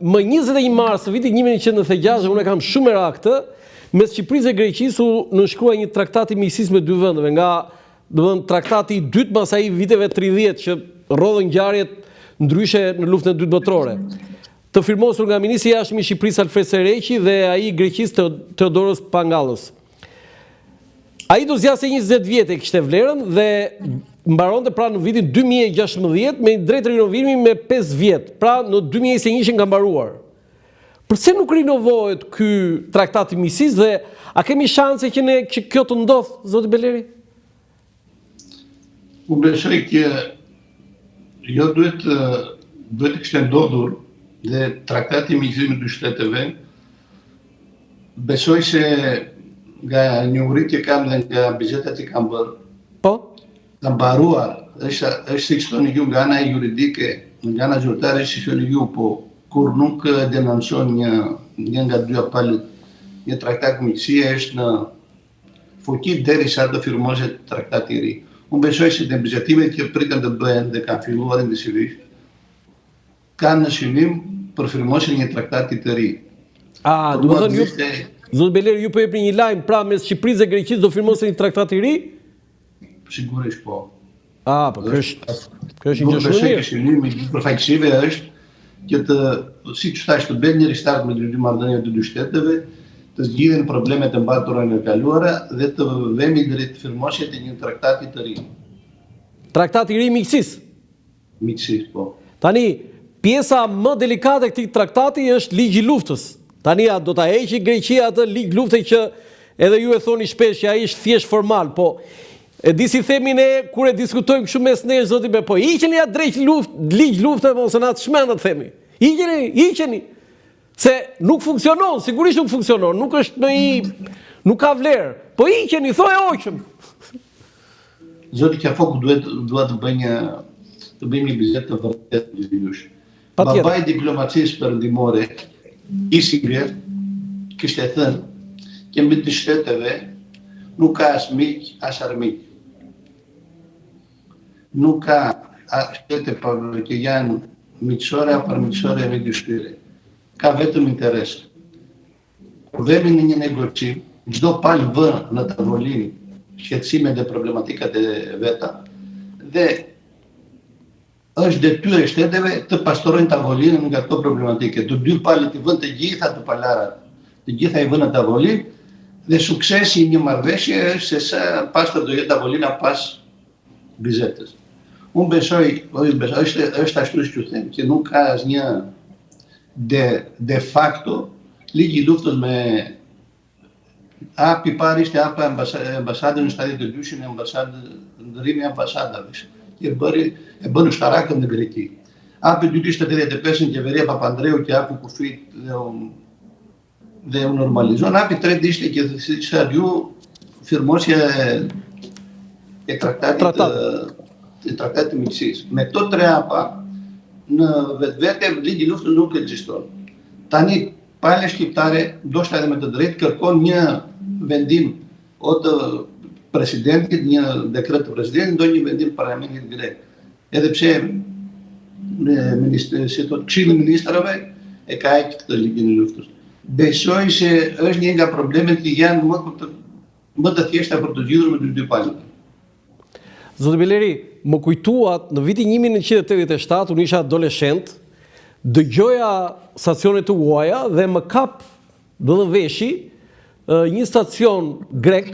Më 21 mars të vitit 1996, unë kam shumë era këtë, mes Shqipërisë dhe Greqisë u nënshkrua një traktat i miqësisë me dy vendeve, nga traktati i dytë mas ai viteve 30 që rrodhën ngjarjet ndryshe në luftën e dytë botërore. Të firmosur nga ministri i jashtëm i Shqipërisë Alfred Sereqi dhe ai i Greqisë Theodoros Pangallos. Ai do zgjasë 20 vjet e kishte vlerën dhe mbaronte pra në vitin 2016 me drejtë rinovimi me 5 vjet. Pra në 2021 ka mbaruar. Përse nuk rinovohet ky traktat i miqësisë dhe a kemi shanse që kjo të ndodh, zoti Beleri? Unë besoj që jo duhet të kishte ndodhur dhe traktati i miqësisë me dy shteteve. Besoj se nga njohurit që kam dhe nga bizetat që kam bërë, ka mbaruar, është siç thoni ju nga ana juridike, nga ana zyrtare siç thoni ju, po kur nuk denonson një nga dy palët, një traktat miqësie është në fuqi derisa të firmohet traktati i ri. Unë besoj se negociatimet që pritën të bëhen dhe kanë filluar intensivisht, kanë në shënim për firmosjen e një traktati të ri. Do të thonë ju, zot Beleri, ju po jepni një lajm pra mes Shqipërisë dhe Greqisë do firmosen një traktat i ri? Sigurisht po. Po kjo është një gjë shumë mirë. Shënimi i përfaqësive është që të, siç thash, të bëjë një ristart me dy marrëdhënie të dy shteteve, të zgjidhen problemet e mbatura në kaluara dhe të vemi drejt firmosjes të një traktati të ri. Traktati i ri miqësisë. Miqësisë, po. Tani, pjesa më delikate e këtij traktati është ligji i luftës. Tani do ta heqë Greqia atë ligj lufte që edhe ju e thoni shpesh që ai është thjesht formal, po e di si themi ne kur e diskutojmë kështu mes nesh, zoti po hiqeni atë drejt ligj lufte ose na të shmendat themi. Hiqeni. Se nuk funksionon, sigurisht nuk funksionon, nuk është nuk ka vlerë. Po hiqeni, thoj hoqëm. Zoti Qafoku duhet të bëjmë një bisedë të vërtetë me Babai i diplomacisë perëndimore i Siriut kishte thënë që mbi të shteteve nuk ka as miq, as armiq. Nuk ka shtete që janë miqësore apo armiqësore me dy shtyre. Ka vetëm interes. Kur vemi në një negocim, çdo palë vë në tavolinë shqetësimet dhe problematikat e veta dhe është detyrë e shteteve të pastrojnë tavolinën nga këto problematike. Të dy palët i vënë të gjitha të palarat, të gjitha i vënë në tavolinë dhe suksesi i një marrëveshje është se sa pastër do jetë tavolina pas bizetës. Unë besoj, është ashtu që them, që nuk ka asnjë de facto ligji i luftës me api parë ishte apa ambasadën në shtetet e dyshin, ndërrimi i ambasadave. E bën ushtarakën në Greqi. Api dytë ishte 85 në qeveria Papandreou që api kufit dhe u normalizon. Api tretë ishte që siç ju firmosja e traktatit miqësisë. Me këto tre apa në vetvete ligji i luftës nuk ekziston. Tani palë shqiptare, ndoshta edhe me të drejtë, kërkon një vendim të presidentit, një dekret të presidentit, ndonjë vendim parlamentit grek. Edhe pse Këshilli i Ministrave e ka hequr këtë ligjin e luftës. Besoj se është një nga problemet që janë më të thjeshta për të zgjidhur me dy palët. Zoti Beleri, më kujtuat në vitin 1987, unë isha adoleshent, dëgjoja stacionet të huaja dhe më kap do të veshi një stacion grek,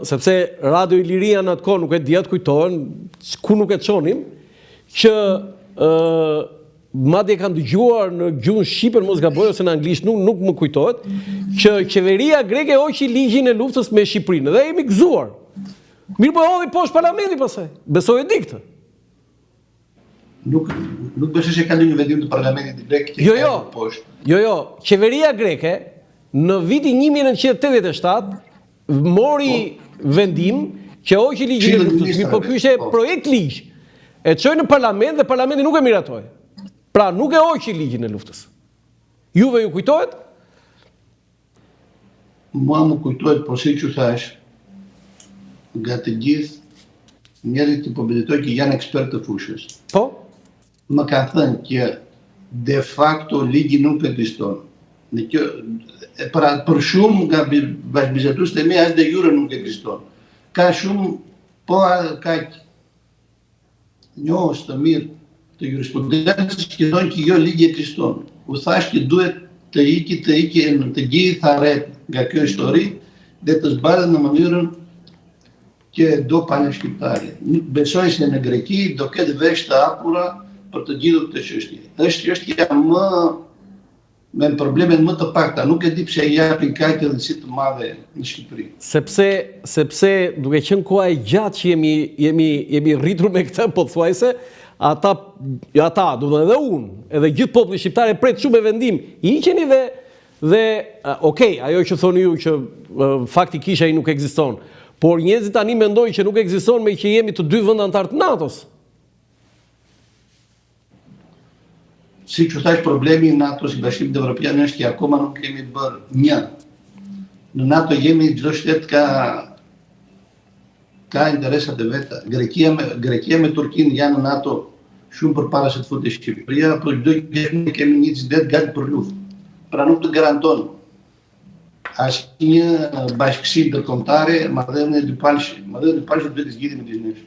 sepse Radio Iliria në atë kohë nuk e di atë kujtohen, ku nuk e çonim, që madje kanë dëgjuar në gjuhën shqipe, mos gaboj ose në anglisht, nuk më kujtohet, që qeveria greke hoqi ligjin e luftës me Shqipërinë dhe jemi gëzuar. Mirë po hodhi poshtë parlamenti pastaj. Besoj e di këtë. Nuk besoj se ka një vendim të parlamentit grek që ka poshtë. Jo, qeveria greke në vitin 1987 mori vendim që hoqi ligjin e luftës, mirë po ky ishte projekt ligj. E çoi në parlament dhe parlamenti nuk e miratoi. Pra nuk e hoqi ligjin e luftës. Juve ju kujtohet? Mua më kujtohet, po si që thash, nga të gjithë njerëzit që po biletoj që janë ekspertë të fushës. Po? Më kanë thënë që de facto ligji nuk ekziston. Në kjo, për shumë nga bashkëbizetuesit e mi, as de jure nuk ekziston. Ka shumë, po kaq njohës të mirë të jurisprudencës që thonë që jo ligji ekziston. U thash që duhet të iki në të gjitha rret nga kjo histori dhe të zbardhet në mënyrën që do palë shqiptari. Besoj se në Greki do ketë vesh të hapura për të gjithë këtë çështje. Është çështja me problemet më të pakta, nuk e di pse i japin kaq rëndësi të madhe në Shqipëri. Sepse duke qenë koha e gjatë që jemi rritur me këtë pothuajse, ata, do të thënë edhe unë, edhe gjithë populli shqiptar e pret shumë e vendim. Hiqeni dhe okay, ajo që thoni ju që faktikisht ai nuk ekziston, por njerëzit tani mendojnë që nuk ekziston me që jemi të dy vende antar të NATO-s. Si që thash, problemi i NATO-s i Bashkimit Evropian është që akoma nuk kemi bërë një. Në NATO jemi, çdo shtet ka interesat e veta. Greqia me Turqinë janë në NATO shumë përpara se të futet Shqipëria, por çdo gjë kemi një citet gati për luftë. Pra nuk të garanton asnjë bashkësi ndërkombëtare marrëdhënie dy palësh duhet të zgjidhemi disnesh.